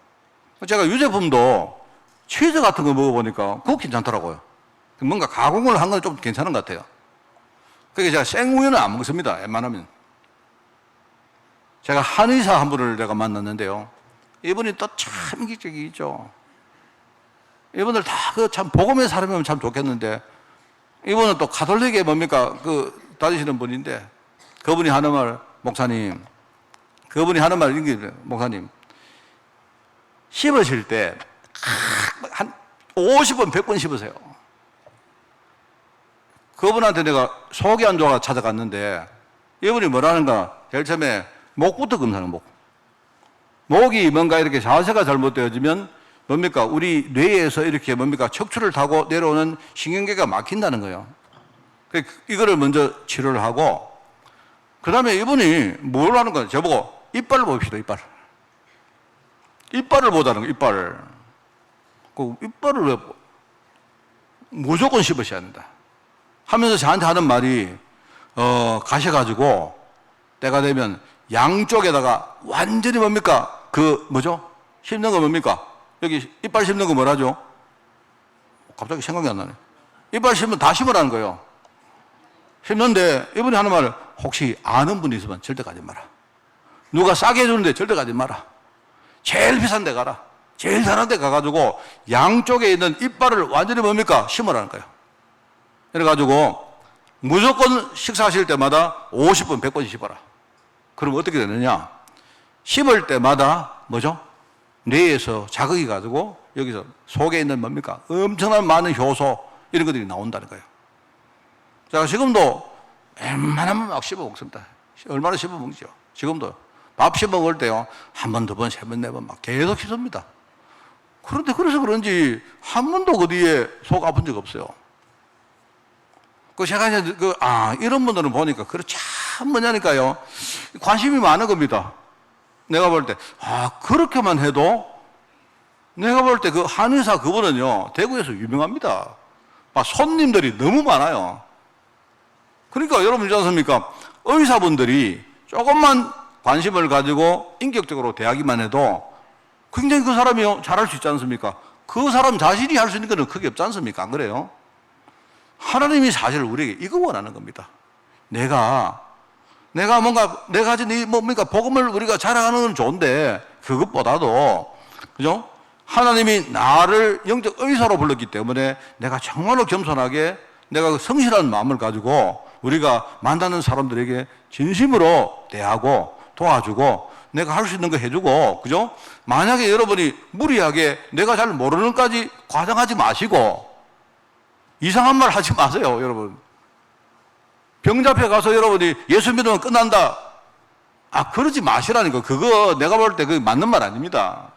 제가 유제품도 치즈 같은 거 먹어보니까 그거 괜찮더라고요. 뭔가 가공을 한 건 좀 괜찮은 것 같아요. 그러니까 제가 생우유는 안 먹습니다. 웬만하면. 제가 한의사 한 분을 내가 만났는데요. 이분이 또 참 인기적이죠. 이분들 다 그 참 복음의 사람이면 참 좋겠는데, 이분은 또 가톨릭에 뭡니까? 다니시는 분인데, 그분이 하는 말, 목사님, 목사님, 씹으실 때, 한 50번, 100번 씹으세요. 그분한테 내가 속이 안 좋아 찾아갔는데, 이분이 뭐라는가? 제일 처음에 목부터 검사하는 목. 목이 뭔가 이렇게 자세가 잘못되어지면 뭡니까? 우리 뇌에서 이렇게 뭡니까? 척추를 타고 내려오는 신경계가 막힌다는 거예요. 이거를 먼저 치료를 하고, 그 다음에 이분이 뭘 하는 거예요? 저보고 이빨을 봅시다, 이빨. 이빨을 보자는 거예요, 이빨을. 그 이빨을 왜 무조건 씹으셔야 한다. 하면서 저한테 하는 말이, 가셔가지고, 때가 되면 양쪽에다가 완전히 뭡니까? 씹는 거 뭡니까? 여기 이빨 씹는 거 뭐라죠? 갑자기 생각이 안 나네. 이빨 씹으면 다 씹으라는 거예요. 씹는데 이분이 하는 말, 혹시 아는 분이 있으면 절대 가지 마라. 누가 싸게 해주는데 절대 가지 마라. 제일 비싼 데 가라. 제일 편한 데 가가지고 양쪽에 있는 이빨을 완전히 뭡니까? 심으라는 거예요. 그래가지고 무조건 식사하실 때마다 50번, 100번씩 씹어라. 그럼 어떻게 되느냐? 씹을 때마다 뭐죠? 뇌에서 자극이 가지고 여기서 속에 있는 뭡니까? 엄청난 많은 효소 이런 것들이 나온다는 거예요. 제가 지금도 웬만하면 막 씹어 먹습니다. 얼마나 씹어 먹죠? 지금도 밥 씹어 먹을 때요, 한 번, 두 번, 세 번, 네 번 막 계속 씹습니다. 그런데 그래서 그런지 한 번도 그 뒤에 속 아픈 적 없어요. 제가 이제 이런 분들은 보니까 참 뭐냐니까요, 관심이 많은 겁니다. 내가 볼 때, 그렇게만 해도, 내가 볼 때 그 한의사 그분은요, 대구에서 유명합니다. 손님들이 너무 많아요. 그러니까 여러분 있지 않습니까? 의사분들이 조금만 관심을 가지고 인격적으로 대하기만 해도 굉장히 그 사람이 잘할 수 있지 않습니까? 그 사람 자신이 할 수 있는 건 크게 없지 않습니까? 안 그래요? 하나님이 사실 우리에게 이거 원하는 겁니다. 내가 가진 이 뭡니까? 복음을 우리가 자랑하는 건 좋은데, 그것보다도, 그죠? 하나님이 나를 영적 의사로 불렀기 때문에 내가 정말로 겸손하게 내가 성실한 마음을 가지고 우리가 만나는 사람들에게 진심으로 대하고 도와주고 내가 할 수 있는 거 해주고, 그죠? 만약에 여러분이 무리하게 내가 잘 모르는 까지 과장하지 마시고 이상한 말 하지 마세요, 여러분. 병잡해 가서 여러분이 예수 믿으면 끝난다. 그러지 마시라니까. 그거 내가 볼 때 그게 맞는 말 아닙니다.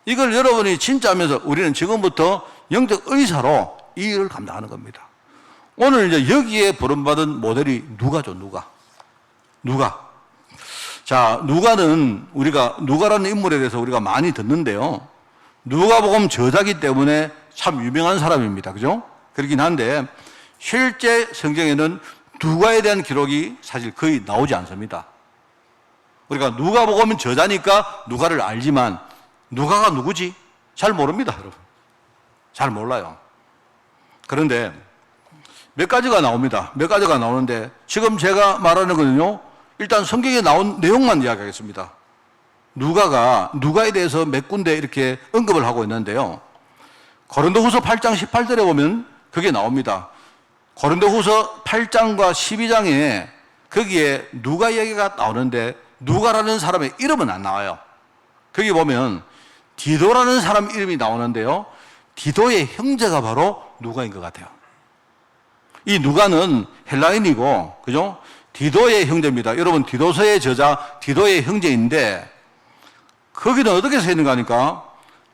이걸 여러분이 진짜 하면서 우리는 지금부터 영적 의사로 이 일을 감당하는 겁니다. 오늘 이제 여기에 부름받은 모델이 누가죠, 누가. 자, 누가라는 인물에 대해서 우리가 많이 듣는데요. 누가복음 저자기 때문에 참 유명한 사람입니다. 그죠? 그렇긴 한데, 실제 성경에는 누가에 대한 기록이 사실 거의 나오지 않습니다. 우리가 누가복음 저자니까 누가를 알지만, 누가가 누구지? 잘 모릅니다, 여러분. 잘 몰라요. 그런데 몇 가지가 나옵니다. 몇 가지가 나오는데, 지금 제가 말하는 거는요, 일단 성경에 나온 내용만 이야기하겠습니다. 누가에 대해서 몇 군데 이렇게 언급을 하고 있는데요. 고린도후서 8장 18절에 보면 그게 나옵니다. 고린도후서 8장과 12장에 거기에 누가 이야기가 나오는데 누가라는 사람의 이름은 안 나와요. 거기 보면 디도라는 사람 이름이 나오는데요. 디도의 형제가 바로 누가인 것 같아요. 이 누가는 헬라인이고, 그죠? 디도의 형제입니다. 여러분, 디도서의 저자 디도의 형제인데, 거기는 어떻게 써 있는가 하니까,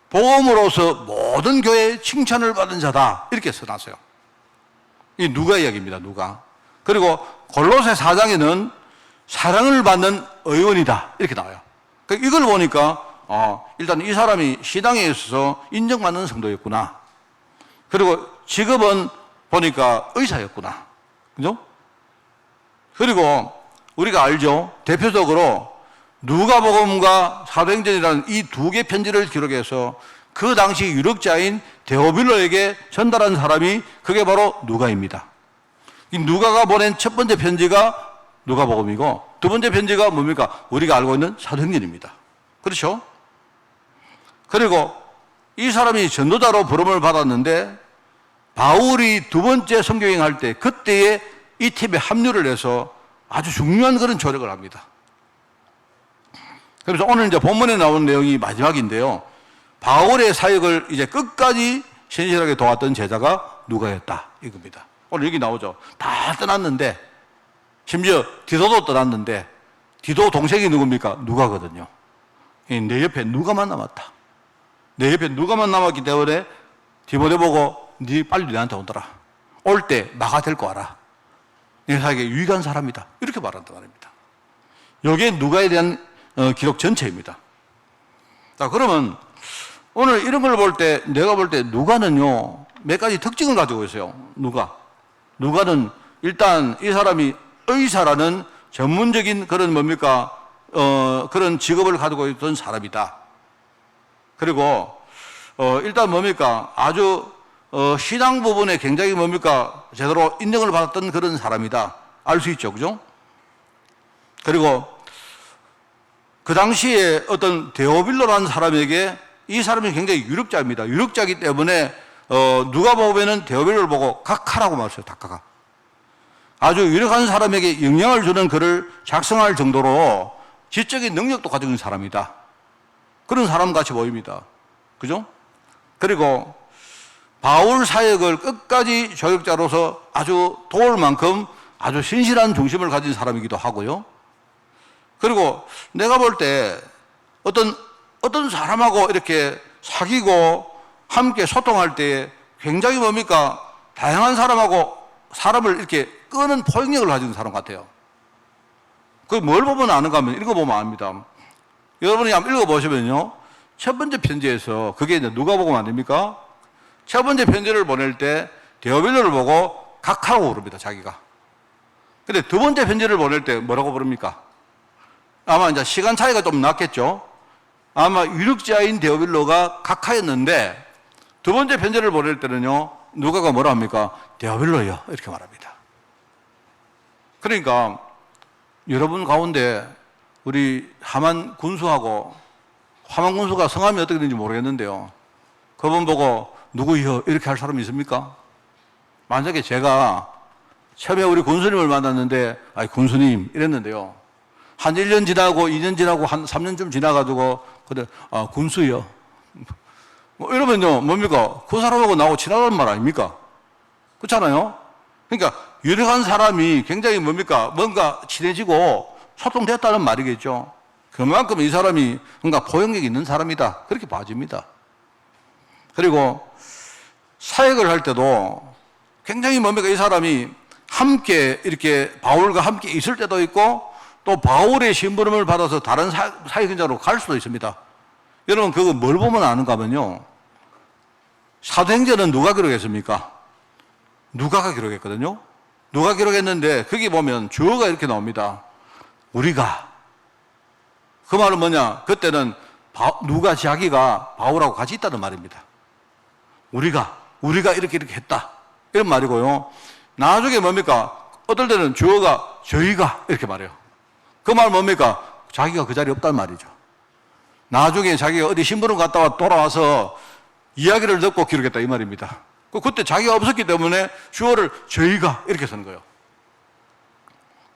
복음으로서 모든 교회의 칭찬을 받은 자다. 이렇게 써놨어요. 이 누가 이야기입니다, 누가. 그리고 골로새 4장에는 사랑을 받는 의원이다. 이렇게 나와요. 그러니까 이걸 보니까 일단 이 사람이 신앙에 있어서 인정받는 성도였구나. 그리고 직업은 보니까 의사였구나. 그죠? 그리고 우리가 알죠? 대표적으로 누가복음과 사도행전이라는 이 두 개 편지를 기록해서 그 당시 유력자인 데오빌로에게 전달한 사람이 그게 바로 누가입니다. 이 누가가 보낸 첫 번째 편지가 누가복음이고 두 번째 편지가 뭡니까? 우리가 알고 있는 사도행전입니다. 그렇죠? 그리고 이 사람이 전도자로 부름을 받았는데 바울이 두 번째 선교행할 때 그때에 이 팀에 합류를 해서 아주 중요한 그런 조력을 합니다. 그래서 오늘 이제 본문에 나오는 내용이 마지막인데요. 바울의 사역을 이제 끝까지 신실하게 도왔던 제자가 누가였다. 이겁니다. 오늘 여기 나오죠. 다 떠났는데, 심지어 디도도 떠났는데, 디도 동생이 누굽니까? 누가거든요. 내 옆에 누가만 남았다. 내 옆에 누가만 남았기 때문에 디모데 보고 네 빨리 내한테 오더라. 올 때 나가 데리고 와라. 내 사역에 유익한 사람이다. 이렇게 말한단 말입니다. 여기에 누가에 대한 기록 전체입니다. 자, 그러면 오늘 이런 걸 볼 때, 내가 볼 때 누가는요, 몇 가지 특징을 가지고 있어요. 누가는 일단 이 사람이 의사라는 전문적인 그런 뭡니까, 그런 직업을 가지고 있던 사람이다. 그리고, 일단 뭡니까, 아주, 신앙 부분에 굉장히 뭡니까, 제대로 인정을 받았던 그런 사람이다. 알 수 있죠. 그죠? 그리고 그 당시에 어떤 데오빌로라는 사람에게 이 사람이 굉장히 유력자입니다. 유력자이기 때문에 누가 보면은 데오빌로를 보고 각하라고 말했어요. 각하가. 아주 유력한 사람에게 영향을 주는 글을 작성할 정도로 지적인 능력도 가지고 있는 사람이다. 그런 사람같이 보입니다. 그죠? 그리고 바울 사역을 끝까지 조력자로서 아주 도울 만큼 아주 신실한 중심을 가진 사람이기도 하고요. 그리고 내가 볼 때 어떤 사람하고 이렇게 사귀고 함께 소통할 때 굉장히 뭡니까? 다양한 사람하고 사람을 이렇게 끄는 포용력을 가진 사람 같아요. 그게 뭘 보면 아는가 하면 읽어보면 압니다. 여러분이 한번 읽어보시면요. 첫 번째 편지에서 그게 이제 누가복음 아닙니까? 첫 번째 편지를 보낼 때 데오빌로를 보고 각하라고 부릅니다. 자기가. 근데 두 번째 편지를 보낼 때 뭐라고 부릅니까? 아마 이제 시간 차이가 좀 났겠죠. 아마 유력자인 데오빌로가 각하였는데 두 번째 편지를 보낼 때는요, 누가가 뭐라 합니까? 데오빌로요. 이렇게 말합니다. 그러니까 여러분 가운데 우리 하만 군수가 성함이 어떻게 되는지 모르겠는데요. 그분 보고 누구요? 이렇게 할 사람이 있습니까? 만약에 제가 처음에 우리 군수님을 만났는데, 군수님 이랬는데요. 한 1년 지나고 2년 지나고 한 3년쯤 지나가지고 그래, 군수요. 뭐 이러면요, 뭡니까? 그 사람하고 나하고 친하다는 말 아닙니까? 그렇잖아요? 그러니까 유력한 사람이 굉장히 뭡니까? 뭔가 친해지고 소통됐다는 말이겠죠. 그만큼 이 사람이 뭔가 포용력이 있는 사람이다. 그렇게 봐집니다. 그리고 사역을 할 때도 굉장히 뭡니까? 이 사람이 함께 이렇게 바울과 함께 있을 때도 있고 또 바울의 심부름을 받아서 다른 사역자로 갈 수도 있습니다. 여러분 그거 뭘 보면 아는가 하면요. 사도행전은 누가 기록했습니까? 누가가 기록했거든요. 누가 기록했는데 거기 보면 주어가 이렇게 나옵니다. 우리가. 그 말은 뭐냐? 그때는 누가 자기가 바울하고 같이 있다는 말입니다. 우리가 이렇게 했다. 이런 말이고요. 나중에 뭡니까? 어떨 때는 주어가 저희가 이렇게 말해요. 그 말 뭡니까? 자기가 그 자리에 없단 말이죠. 나중에 자기가 어디 심부름 갔다가 돌아와서 이야기를 듣고 기록했다 이 말입니다. 그때 자기가 없었기 때문에 주어를 저희가 이렇게 쓰는 거예요.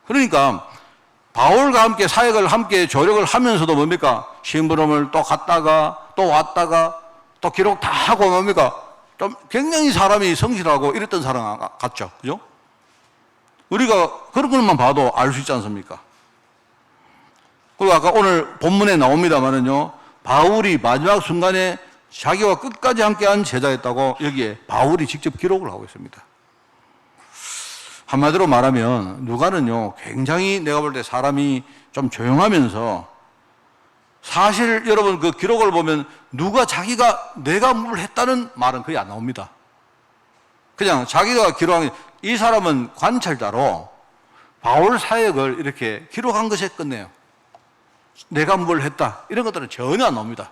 그러니까 바울과 함께 사역을 함께 조력을 하면서도 뭡니까? 심부름을 또 갔다가 또 왔다가 또 기록 다 하고 뭡니까? 좀 굉장히 사람이 성실하고 이랬던 사람 같죠. 그죠? 우리가 그런 것만 봐도 알 수 있지 않습니까? 그리고 아까 오늘 본문에 나옵니다만은요, 바울이 마지막 순간에 자기와 끝까지 함께한 제자였다고 여기에 바울이 직접 기록을 하고 있습니다. 한마디로 말하면 누가는요, 굉장히 내가 볼 때 사람이 좀 조용하면서 사실 여러분 그 기록을 보면 누가 자기가 내가 뭘 했다는 말은 거의 안 나옵니다. 그냥 자기가 기록한 이 사람은 관찰자로 바울 사역을 이렇게 기록한 것에 끝내요. 내가 뭘 했다 이런 것들은 전혀 안 나옵니다.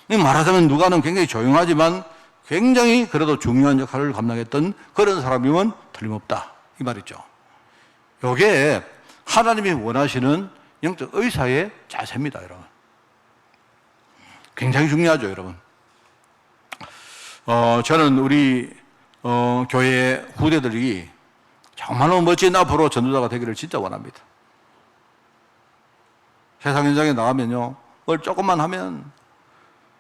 말하자면 누가는 굉장히 조용하지만 굉장히 그래도 중요한 역할을 감당했던 그런 사람이면 틀림없다 이 말이죠. 이게 하나님이 원하시는 영적 의사의 자세입니다, 여러분. 굉장히 중요하죠, 여러분. 저는 우리 교회 후대들이 정말로 멋진 앞으로 전도자가 되기를 진짜 원합니다. 세상 현장에 나가면요, 뭘 조금만 하면,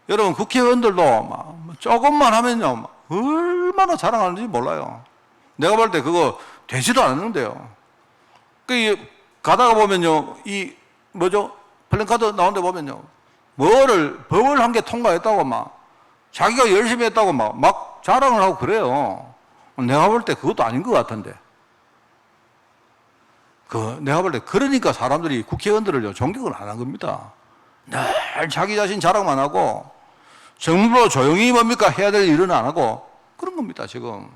여러분 국회의원들도 막 조금만 하면요, 막 얼마나 자랑하는지 몰라요. 내가 볼 때 그거 되지도 않는데요. 가다가 보면요, 플랜카드 나온 데 보면요, 법을 한 개 통과했다고 막, 자기가 열심히 했다고 막 자랑을 하고 그래요. 내가 볼 때 그것도 아닌 것 같은데. 내가 볼 때 그러니까 사람들이 국회의원들을요, 존경을 안 한 겁니다. 늘 자기 자신 자랑만 하고, 정부로 조용히 해야 될 일은 안 하고, 그런 겁니다, 지금.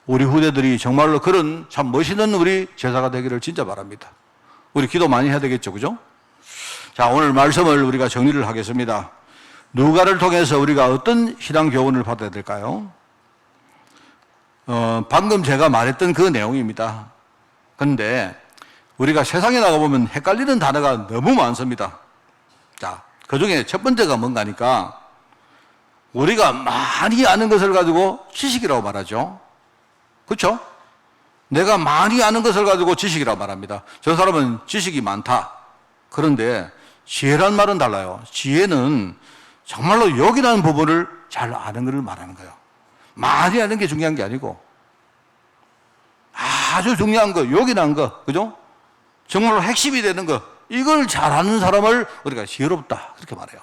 우리 후대들이 정말로 그런 참 멋있는 우리 제자가 되기를 진짜 바랍니다. 우리 기도 많이 해야 되겠죠, 그죠? 자, 오늘 말씀을 우리가 정리를 하겠습니다. 누가를 통해서 우리가 어떤 신앙 교훈을 받아야 될까요? 방금 제가 말했던 그 내용입니다. 그런데 우리가 세상에 나가보면 헷갈리는 단어가 너무 많습니다. 자, 그 중에 첫 번째가 뭔가니까 우리가 많이 아는 것을 가지고 지식이라고 말하죠. 그렇죠? 내가 많이 아는 것을 가지고 지식이라고 말합니다. 저 사람은 지식이 많다. 그런데 지혜란 말은 달라요. 지혜는 정말로 여기라는 부분을 잘 아는 것을 말하는 거예요. 많이 아는 게 중요한 게 아니고 아주 중요한 거, 요긴한 거, 그죠? 정말로 핵심이 되는 거, 이걸 잘 아는 사람을 우리가 지혜롭다 그렇게 말해요.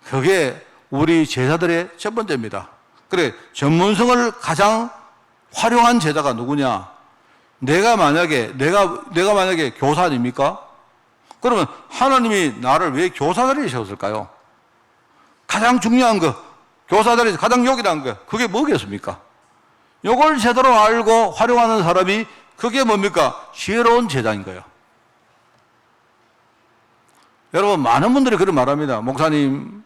그게 우리 제자들의 첫 번째입니다. 그래, 전문성을 가장 활용한 제자가 누구냐? 내가 만약에 교사 아닙니까? 그러면 하나님이 나를 왜 교사 자리에 세웠을까요? 가장 중요한 거, 교사 자리에서 가장 요긴한 거, 그게 뭐겠습니까? 이걸 제대로 알고 활용하는 사람이 그게 뭡니까? 지혜로운 제자인 거예요. 여러분, 많은 분들이 그런 말합니다. 목사님,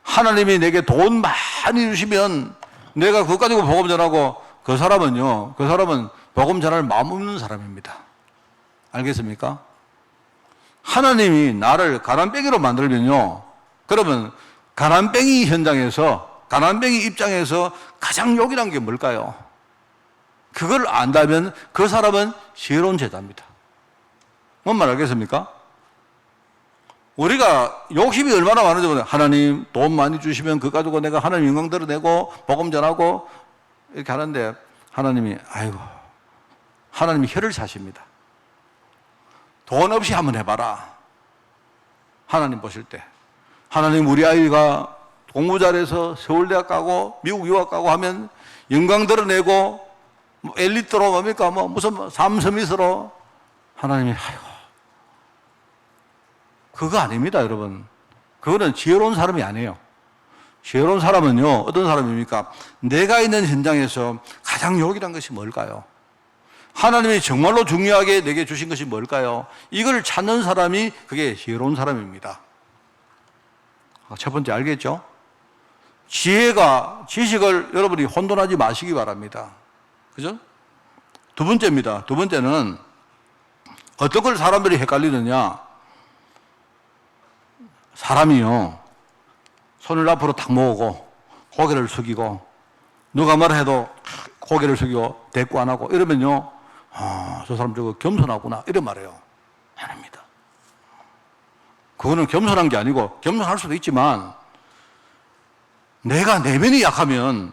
하나님이 내게 돈 많이 주시면 내가 그것 가지고 복음 전하고, 그 사람은 복음 전할 마음 없는 사람입니다. 알겠습니까? 하나님이 나를 가난뱅이로 만들면요, 그러면 가난뱅이 현장에서, 가난뱅이 입장에서 가장 요긴한 게 뭘까요? 그걸 안다면 그 사람은 지혜로운 제자입니다. 뭔 말 알겠습니까? 우리가 욕심이 얼마나 많은지 보세요. 하나님 돈 많이 주시면 그거 가지고 내가 하나님 영광 드러내고 복음 전하고 이렇게 하는데, 하나님이 하나님이 혀를 차십니다. 돈 없이 한번 해봐라. 하나님 보실 때, 하나님 우리 아이가 공부 잘해서 서울대학 가고 미국 유학 가고 하면 영광 드러내고 엘리트로 뭡니까? 무슨 삼섬이스로, 하나님이 그거 아닙니다, 여러분. 그거는 지혜로운 사람이 아니에요. 지혜로운 사람은요, 어떤 사람입니까? 내가 있는 현장에서 가장 요긴한 것이 뭘까요? 하나님이 정말로 중요하게 내게 주신 것이 뭘까요? 이걸 찾는 사람이 그게 지혜로운 사람입니다. 첫 번째 알겠죠? 지식을 여러분이 혼돈하지 마시기 바랍니다. 그죠? 두 번째입니다. 두 번째는 어떤 걸 사람들이 헷갈리느냐? 사람이요, 손을 앞으로 탁 모으고 고개를 숙이고 누가 뭐라 해도 고개를 숙이고 대꾸 안 하고 이러면요, 저 사람 저거 겸손하구나 이런 말이에요. 아닙니다. 그거는 겸손한 게 아니고, 겸손할 수도 있지만 내가 내면이 약하면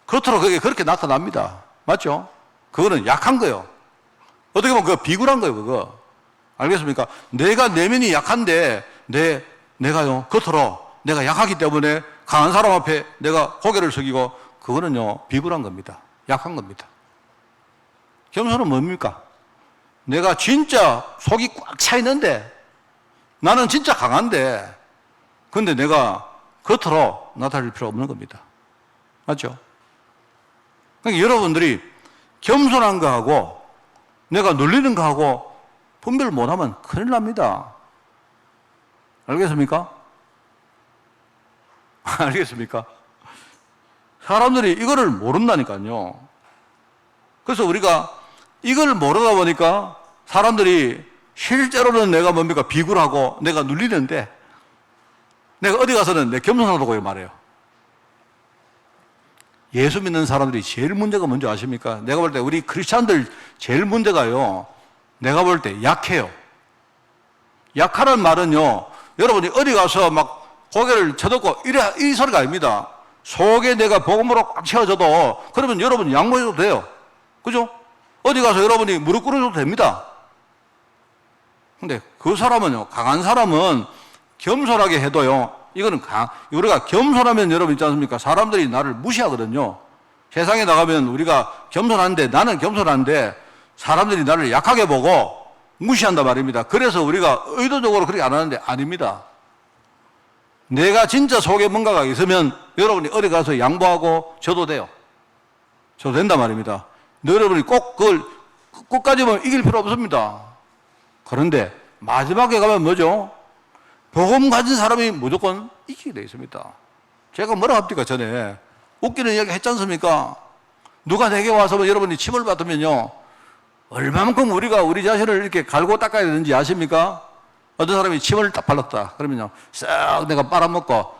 겉으로 그게 그렇게 나타납니다. 맞죠? 그거는 약한 거예요. 어떻게 보면 그거 비굴한 거예요, 그거. 알겠습니까? 내가 내면이 약한데 내가요 겉으로 내가 약하기 때문에 강한 사람 앞에 내가 고개를 숙이고 그거는요, 비굴한 겁니다. 약한 겁니다. 겸손은 뭡니까? 내가 진짜 속이 꽉 차 있는데, 나는 진짜 강한데, 근데 내가 겉으로 나타낼 필요 없는 겁니다. 맞죠? 그러니까 여러분들이 겸손한 거하고 내가 눌리는 거하고 분별 못하면 큰일 납니다. 알겠습니까? 알겠습니까? 사람들이 이거를 모른다니까요. 그래서 우리가 이걸 모르다 보니까 사람들이 실제로는 내가 뭡니까? 비굴하고 내가 눌리는데 내가 어디 가서는 내 겸손하다고 말해요. 예수 믿는 사람들이 제일 문제가 뭔지 아십니까? 내가 볼 때 우리 크리스찬들 제일 문제가요, 내가 볼 때 약해요. 약하란 말은요, 여러분이 어디 가서 막 고개를 쳐듣고 이 소리가 아닙니다. 속에 내가 복음으로 꽉 채워져도 그러면 여러분 양보해도 돼요. 그죠? 어디 가서 여러분이 무릎 꿇어도 됩니다. 근데 그 사람은요, 강한 사람은 겸손하게 해도요, 이거는 우리가 겸손하면 여러분 있지 않습니까? 사람들이 나를 무시하거든요. 세상에 나가면 우리가 겸손한데, 나는 겸손한데 사람들이 나를 약하게 보고 무시한단 말입니다. 그래서 우리가 의도적으로 그렇게 안 하는데 아닙니다. 내가 진짜 속에 뭔가가 있으면 여러분이 어디 가서 양보하고 줘도 돼요. 줘도 된단 말입니다. 여러분이 꼭 그걸 끝까지 보면 이길 필요 없습니다. 그런데 마지막에 가면 뭐죠? 복음 가진 사람이 무조건 이기게 되어 있습니다. 제가 뭐라 합니까? 전에 웃기는 이야기 했지 않습니까? 누가 내게 와서 여러분이 침을 받으면요, 얼마만큼 우리가 우리 자신을 이렇게 갈고 닦아야 되는지 아십니까? 어떤 사람이 침을 딱 발랐다 그러면요, 싹 내가 빨아먹고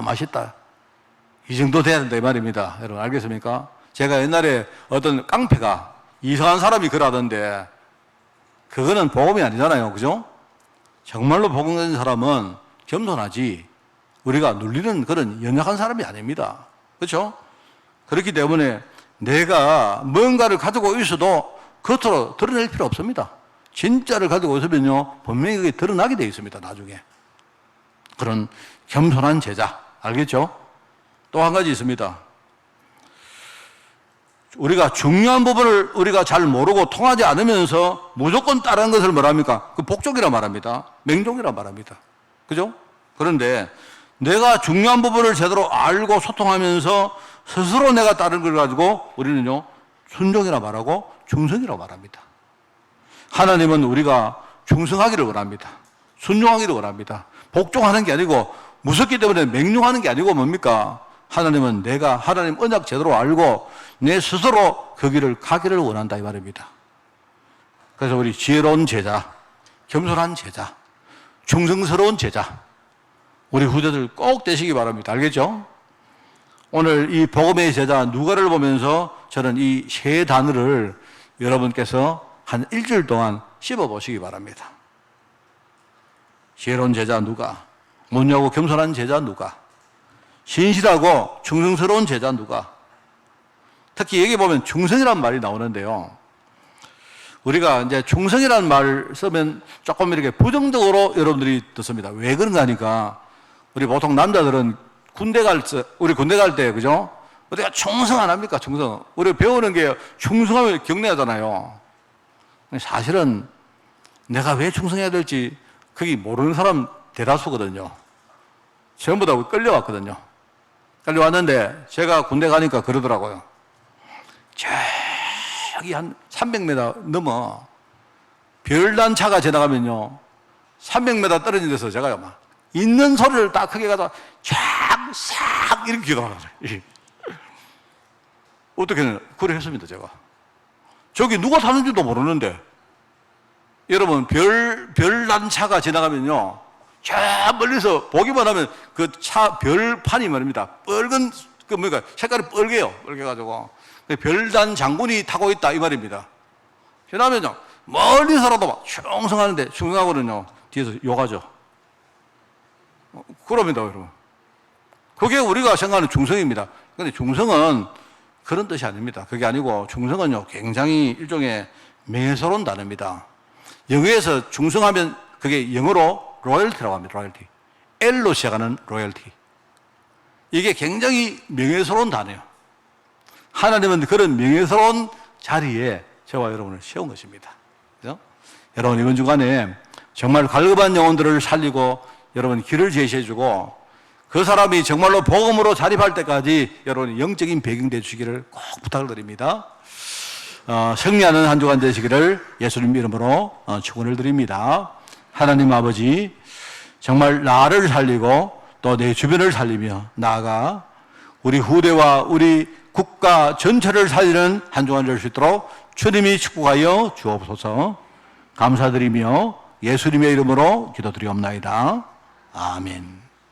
맛있다, 이 정도 돼야 된다 이 말입니다. 여러분 알겠습니까? 제가 옛날에 어떤 깡패가 이상한 사람이 그러던데 그거는 복음이 아니잖아요. 그죠? 정말로 복음 가진 사람은 겸손하지 우리가 눌리는 그런 연약한 사람이 아닙니다. 그렇죠? 그렇기 때문에 내가 뭔가를 가지고 있어도 겉으로 드러낼 필요 없습니다. 진짜를 가지고 있으면요, 분명히 그게 드러나게 되어 있습니다. 나중에. 그런 겸손한 제자. 알겠죠? 또 한 가지 있습니다. 우리가 중요한 부분을 우리가 잘 모르고 통하지 않으면서 무조건 따르는 것을 뭐랍니까? 그 복종이라 말합니다. 맹종이라 말합니다. 그죠? 그런데 내가 중요한 부분을 제대로 알고 소통하면서 스스로 내가 따르는 걸 가지고 우리는요, 순종이라 말하고 충성이라고 말합니다. 하나님은 우리가 충성하기를 원합니다. 순종하기를 원합니다. 복종하는 게 아니고 무섭기 때문에 맹종하는 게 아니고 뭡니까? 하나님은 내가 하나님 언약 제대로 알고 내 스스로 그 길을 가기를 원한다 이 말입니다. 그래서 우리 지혜로운 제자, 겸손한 제자, 충성스러운 제자, 우리 후대들 꼭 되시기 바랍니다. 알겠죠? 오늘 이 복음의 제자 누가를 보면서 저는 이 세 단어를 여러분께서 한 일주일 동안 씹어보시기 바랍니다. 지혜로운 제자 누가, 못냐고 겸손한 제자 누가, 신실하고 충성스러운 제자 누가. 특히 여기 보면 충성이라는 말이 나오는데요, 우리가 이제 충성이라는 말 쓰면 조금 이렇게 부정적으로 여러분들이 듣습니다. 왜 그런가 하니까 우리 보통 남자들은 우리 군대 갈 때, 그죠? 우리가 충성 안 합니까? 충성. 우리가 배우는 게 충성하면 경례하잖아요. 사실은 내가 왜 충성해야 될지 그게 모르는 사람 대다수거든요. 전부 다 끌려왔거든요. 끌려왔는데 제가 군대 가니까 그러더라고요. 저기 한 300m 넘어 별단차가 지나가면요, 300m 떨어진 데서 제가요 막 있는 소리를 딱 크게 가서 쫙싹 이렇게 기도하는 거예요. 어떻게 그래 했습니다. 제가 저기 누가 사는지도 모르는데 여러분 별단차가 지나가면요, 저 멀리서 보기만 하면 그 차 별판이 말입니다. 빨간 그 뭐니까 색깔이 빨개요. 빨개가지고 별단 장군이 타고 있다 이 말입니다. 그러면요 멀리서라도 막 충성하는데 충성하거든요. 뒤에서 욕하죠. 그럽니다, 여러분. 그게 우리가 생각하는 충성입니다. 그런데 충성은 그런 뜻이 아닙니다. 그게 아니고 충성은요 굉장히 일종의 명예스러운 단어입니다. 영어에서 충성하면 그게 영어로 로열티라고 합니다. 로열티. L로 시작하는 로열티. 이게 굉장히 명예스러운 단어예요. 하나님은 그런 명예스러운 자리에 저와 여러분을 세운 것입니다. 그죠? 여러분, 이번 주간에 정말 갈급한 영혼들을 살리고 여러분 길을 제시해주고 그 사람이 정말로 복음으로 자립할 때까지 여러분 영적인 배경 되시기를 꼭 부탁을 드립니다. 승리하는 한 주간 되시기를 예수님 이름으로 축원을 드립니다. 하나님 아버지, 정말 나를 살리고 또 내 주변을 살리며 나아가 우리 후대와 우리 국가 전체를 살리는 한 주간 될 수 있도록 주님이 축복하여 주옵소서. 감사드리며 예수님의 이름으로 기도드리옵나이다. 아멘.